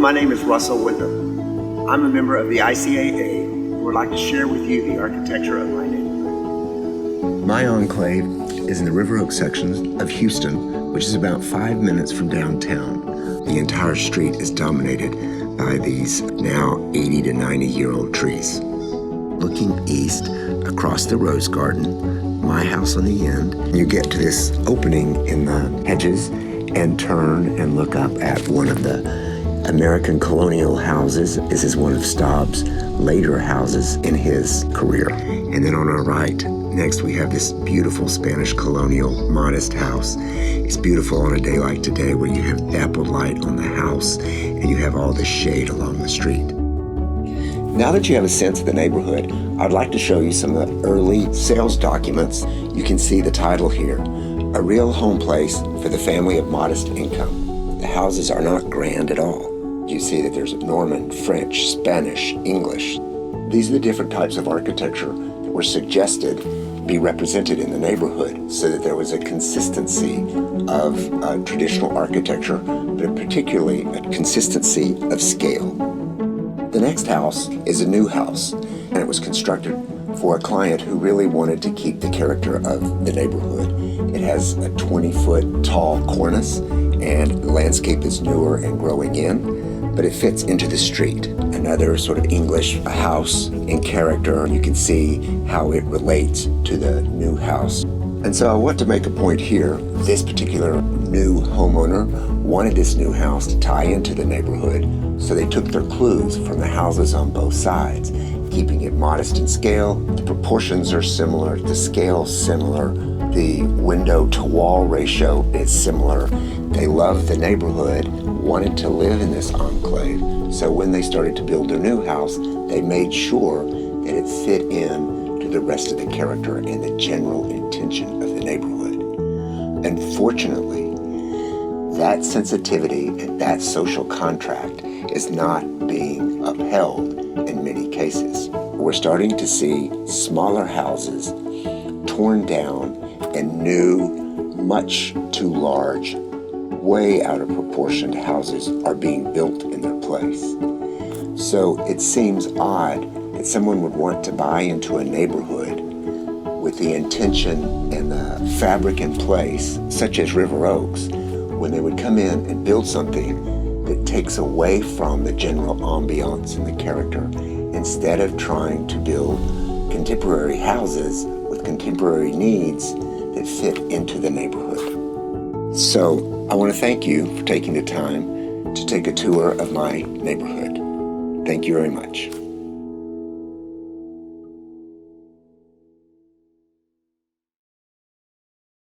my name is Russell Witham. I'm a member of the ICAA and would like to share with you the architecture of my neighborhood. My enclave is in the River Oaks section of Houston, which is about 5 minutes from downtown. The entire street is dominated by these now 80 to 90-year-old trees. Looking east across the rose garden, my house on the end, you get to this opening in the hedges and turn and look up at one of the American colonial houses. This is one of Staub's later houses in his career. And then on our right, next we have this beautiful Spanish colonial modest house. It's beautiful on a day like today where you have dappled light on the house and you have all the shade along the street. Now that you have a sense of the neighborhood, I'd like to show you some of the early sales documents. You can see the title here, A Real Home Place for the Family of Modest Income. The houses are not grand at all. You see that there's Norman, French, Spanish, English. These are the different types of architecture that were suggested be represented in the neighborhood so that there was a consistency of traditional architecture, but particularly a consistency of scale. The next house is a new house, and it was constructed for a client who really wanted to keep the character of the neighborhood. It has a 20-foot tall cornice, and the landscape is newer and growing in, but it fits into the street. Another sort of English house in character. You can see how it relates to the new house. And so I want to make a point here. This particular new homeowner wanted this new house to tie into the neighborhood, so they took their clues from the houses on both sides, keeping it modest in scale. The proportions are similar, the scale similar, the window to wall ratio is similar. They loved the neighborhood, wanted to live in this enclave, so when they started to build their new house, they made sure that it fit in to the rest of the character and the general intention of the neighborhood. Unfortunately, that sensitivity and that social contract is not being upheld in many cases. We're starting to see smaller houses torn down and new, much too large, way out of proportioned houses are being built in their place. So it seems odd that someone would want to buy into a neighborhood with the intention and the fabric in place, such as River Oaks, when they would come in and build something that takes away from the general ambiance and the character, instead of trying to build contemporary houses with contemporary needs that fit into the neighborhood. So I want to thank you for taking the time to take a tour of my neighborhood. Thank you very much.